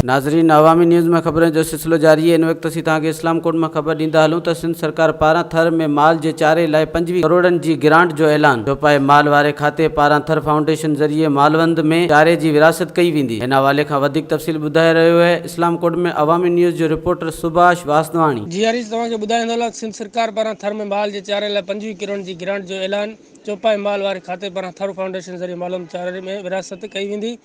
नाज़रीन, अवामी न्यूज़ में खबरें जो सिलसिलो जारी है। इन वक्त असीं तव्हांखे इस्लाम कोट में खबर ॾींदा हलूं त सिंध सरकार पारां थर में माल जे चारे लाइ 25 करोड़नि जी ग्रांट जो ऐलान। चौपाए माल वारे खाते पारां थर फाउंडेशन ज़रिए मालवंद में चारे जी विरासत कई वेंदी। हिन हवाले खां वधीक तफ़सील ॿुधाए रहियो आहे इस्लाम कोट में अवामी न्यूज़ जो रिपोर्टर सुभाष वासवाणी। जी हरीश, तव्हांखे ॿुधाईंदो सिंध सरकार पारां थर में माल जे चारे लाइ 25 करोड़ जी ग्रांट जो ऐलान। चौपाए माल वारे खाते पारां थर फाउंडेशन ज़रिए मालवंद चारे में विरासत कई वेंदी।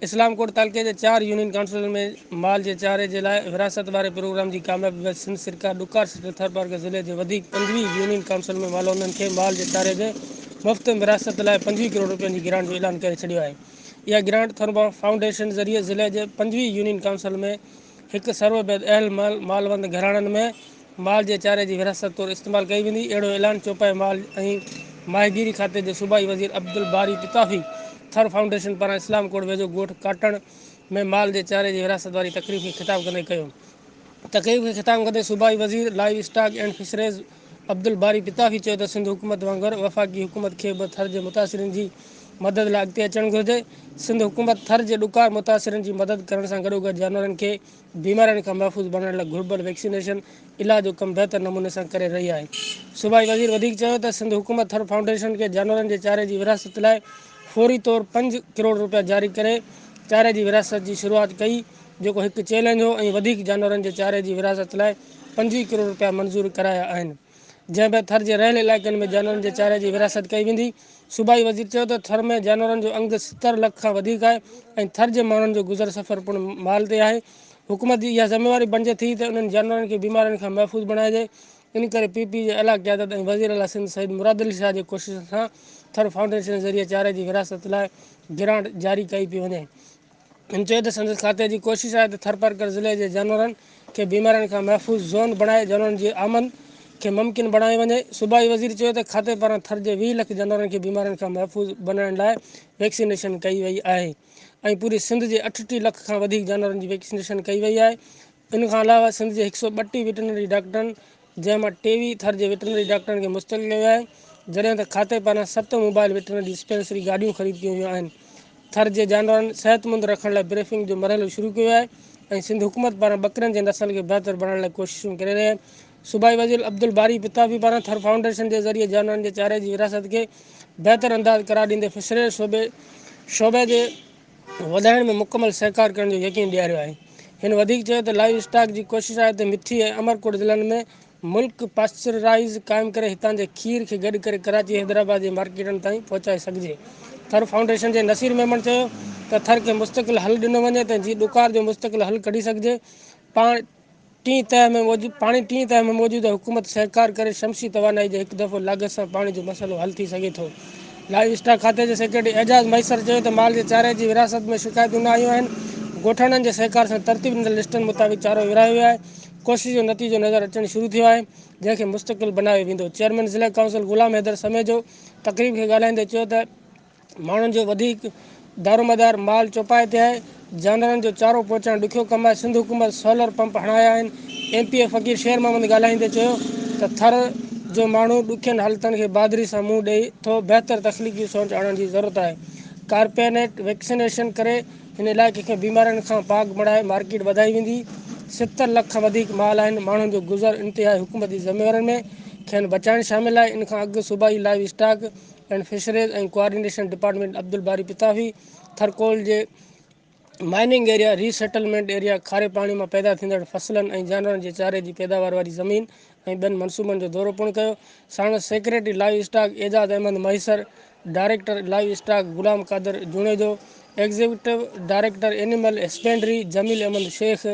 इस्लाम कोट तालुके जे 4 यूनियन काउंसिल में माल जे चारे जे लाइ विरासत वारे प्रोग्राम जी कामयाबी बैदि सिंध सरकार ॾुकार सिटी थरपारकर ज़िले जे वधीक 25 यूनियन काउंसिल में मालवंदनि खे माल जे चारे जे मुफ़्त विरासत लाइ 25 करोड़ रुपयनि जी ग्रांट जो ऐलान करे छॾियो आहे। इहा ग्रांट थर फाउंडेशन ज़रिए ज़िले जे 25 यूनियन काउंसिल में हिकु सर्वे बैदि अहल मालवंद घराणनि में माल जे चारे जी विरासत तौरु इस्तेमालु कई वेंदी। अहिड़ो ऐलान चौपाए माल ऐं माहिगीरी खाते जे सूबाई वज़ीर अब्दुल बारी पिताफ़ी थर फाउंडेशन पारां इस्लाम कोट वेझो ॻोठ काटण में माल जे चारे जी विरासत वारी तकरीब खे ख़िताब कंदे कयो। तकरीब खे ख़िताब कंदे सूबाई वज़ीर live stock and fisheries Abdul बारी पिताफ़ी चयो त सिंध हुकूमत वांगुरु वफ़ाक़ी हुकूमत खे बि थर जे मुतासिरनि जी मदद लाइ अॻिते अचणु घुरिजे। सिंध हुकूमत थर जे ॾुकार मुतासिरनि जी मदद करण सां गॾोगॾु जानवरनि खे बीमारियुनि खां महफ़ूज़ बणाइण लाइ घुरिबल वैक्सीनेशन इलाज जो कमु बहितर नमूने सां करे रही आहे। सूबाई वज़ीर वधीक चयो त सिंध हुकूमत थर फाउंडेशन खे जानवरनि जे चारे जी विरासत लाइ फौरी तौरु 5 करोड़ रुपया जारी करे चारे जी विरासत जी शुरूआति कई, जेको हिकु चैलेंज हो ऐं वधीक जानवरनि जे चारे जी विरासत लाइ 25 करोड़ रुपया मंज़ूर कराया आहिनि, जंहिं बैदि थर जे रहियल इलाइक़नि में जानवरनि जे चारे जी विरासत कई वेंदी। सूबाई वज़ीर चयो त थर में जानवरनि जो अंग 70 लख खां वधीक आहे ऐं थर जे माण्हुनि जो गुज़र सफ़र पिणु माल ते आहे। हुकूमत जी इहा ज़िमेवारी बणिजे थी त उन्हनि जानवरनि खे बीमारियुनि खां महफ़ूज़ बणाइजे। इन करे पीपी जे अला क़यादत ऐं वज़ीर अला सिंध सईद मुराद अली शाह जी कोशिशुनि सां थर फाउंडेशन ज़रिए चारे जी विरासत लाइ ग्रांट जारी कई पई वञे। इन चयो त संदसि खाते जी कोशिशि आहे त थरपारकर ज़िले जे जानवरनि खे बीमारियुनि खां महफ़ूज़ ज़ोन बणाए जानवरनि जी आमद खे मुमकिन बणाए वञे। सूबाई वज़ीर चयो त खाते पारां थर जे 20 लख जानवरनि खे बीमारियुनि खां महफ़ूज़ बनाइण लाइ वैक्सीनेशन कई वई आहे ऐं पूरी सिंध जे 38 लख खां वधीक जानवरनि जी वैक्सीनेशन कई वई आहे। इन खां अलावा सिंध जे 132 वेटनरी डॉक्टरनि, जंहिंमां 23 थर जे वेटनरी डॉक्टरनि खे मुस्तक़िल कयो आहे, जॾहिं त खाते पारां 7 मोबाइल वेटनरी डिस्पेंसरी गाॾियूं ख़रीद कयूं वियूं आहिनि। थर जे जानवरनि सिहतमंद रखण लाइ ब्रीफिंग जो मरहलो शुरू कयो आहे ऐं सिंध हुकूमत पारां बकरनि जे नसल खे बहितर बणाइण लाइ कोशिशूं करे रही आहे। सूबाई वज़ीर अब्दुल बारी पिताफ़ी पारां थर फाउंडेशन जे ज़रिए जानवरनि जे चारे जी विरासत खे बहितर अंदाज़ करार ॾींदे फिशरीज़ शोबे जे वधाइण में मुकमल सहकार करण जो यकीन ॾियारियो आहे। हिन वधीक चयो त लाइव स्टॉक जी कोशिशि आहे त मिठी ऐं अमरकोट ज़िलनि में मुल्क पास्चराइज़ क़ाइमु करे हितां जे खीर खे गॾु करे कराची हैदराबाद जे मार्केटनि ताईं पहुचाए सघिजे। थर फाउंडेशन जे नसीर मेमन चयो त थर खे मुस्तक़िल हल ॾिनो वञे त जीअं ॾुकार जो मुस्तक़िल हल कढी सघिजे। पाणी टीं तह में मौजूदु हुकूमत सहकार करे शमसी तवानाई जे हिकु दफ़ो लागत सां पाणी जो मसइलो हल थी सघे थो। लाइव स्टॉक खाते जे सेक्रेटरी एजाज़ मैसर चयो त माल जे चारे जी विरासत में शिकायतूं न आयूं आहिनि। ॻोठाणनि जे सहकार सां तरतीब ॾिनल लिस्टनि मुताबिक़ चारो विरहायो वियो आहे। कोशिश जो नतीजो नज़र अचणु शुरू थियो आहे, जंहिंखे मुस्तक़िल बनायो वेंदो। चेयरमैन ज़िला काउंसिल ग़ुलाम हैदर समेजो तकरीब खे ॻाल्हाईंदे चयो त माण्हुनि जो वधीक दारोमदार माल चौपाए ते आहे। जानवरनि जो चारो पहुचाइणु ॾुखियो कमु आहे। सिंध हुकूमत सोलर पंप हणाया आहिनि। MP फ़क़ीर शेर मोहम्मद ॻाल्हाईंदे चयो त थर जो माण्हू ॾुखियनि हालतुनि खे बहादुरी सां मुंहुं ॾेई थो। बहितर तकनीकी सोच आणण जी ज़रूरत आहे। कारपेनेट वैक्सीनेशन करे हिन इलाइक़े खे बीमारियुनि खां पाक बणाए मार्केट वधाई वेंदी। 70 लख खां वधीक माल आहिनि। माण्हुनि जो गुज़र इंतिहाई हुकूमती ज़िमेवारनि में खेनि बचाइणु शामिल आहे। इन खां अॻु सूबाई लाइव स्टॉक एंड फिशरीज़ ऐं कोऑर्डिनेशन डिपार्टमेंट अब्दुल बारी पिताफ़ी थरकोल जे माइनिंग एरिया, रीसेटलमेंट एरिया, खारे पाणी मां पैदा थींदड़ फसलनि ऐं जानवरनि जे चारे जी पैदावार वारी ज़मीन ऐं ॿियनि मनसूबनि जो दौरो पिणु कयो। साण secretary livestock Ejaz Ahmed Maisar, director livestock Ghulam Qadir Junejo, executive director animal husbandry Jamil Ahmed Shaikh,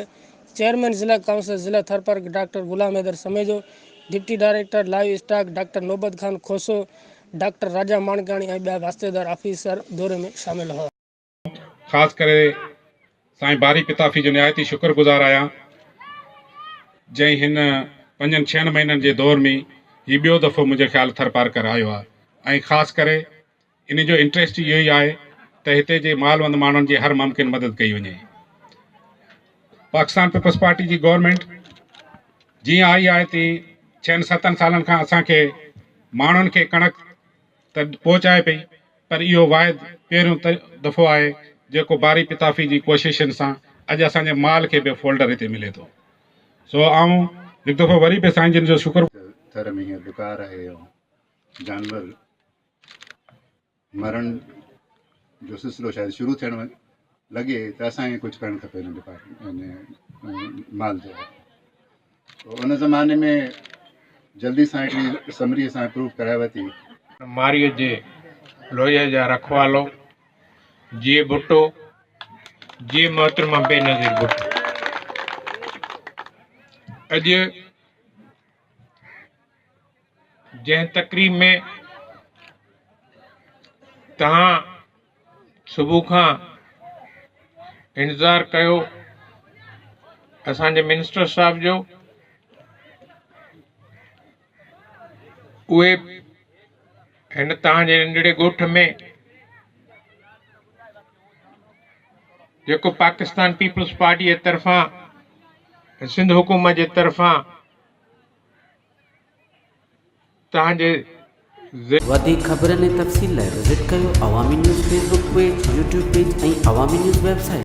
chairman ज़िला काउंसिल ज़िला Tharparkar doctor Ghulam Haider Samejo, deputy director livestock doctor Naubat Khan खोसो, डॉक्टर राजा माणकाणी ऐं ॿिया वास्तेदार ऑफिसर दौरे में शामिल हुआ। ख़ासि करे साईं बारी पिताफ़ी जो निहायती शुक्रगुज़ार आहियां, जंहिं हिन 5-6 महीननि जे दौर में हीउ ॿियो दफ़ो मुंहिंजे ख़्यालु थरपारकर आयो आहे ऐं ख़ासि करे इन जो इंट्रस्ट इहो ई आहे त हिते जे मालवंद माण्हुनि जी हर मुमकिन मदद कई वञे। पाकिस्तान पीपल्स पार्टी जी गवर्नमेंट जीअं आई आहे तीअं 6-7 सालनि खां असांखे माण्हुनि खे कणक त पहुचाए पई, पर इहो वाइदो पहिरियों दफ़ो आहे जेको बारी पिताफ़ी जी कोशिशुनि सां अॼु असांजे माल खे बि फोल्डर हिते मिले थो। सो आऊं हिकु दफ़ो वरी बि साईं जिन जो शुक्र थर में हीअं डुकार आहे ऐं जानवर मरण जो सिलसिलो शायदि शुरू थियण लॻे त असांखे कुझु करणु खपे हिन डिपार्टमेंट माल जो। उन ज़माने में जल्दी सां हिकिड़ी समरीअ सां प्रूव कराए वरिती। मारीअ जे लोहिया जा रखवालो जीअ भुट्टो जीअ मोहतरमा बेनज़ीर भुट्टो। अॼु जंहिं तकरीब में तव्हां सुबुह खां इंतज़ारु कयो असांजे मिनिस्टर साहिब जो, उहे हिन तव्हांजे नंढड़े ॻोठ में जेको पाकिस्तान पीपल्स पार्टी जे तरफ़ां सिंध हुकूमत जे तरफ़ां तव्हांजे वधीक ख़बरनि ऐं तफ़सील लाइ विज़िट कयो अवामी news Facebook page, YouTube page ऐं अवामी न्यूज़ वेबसाइट।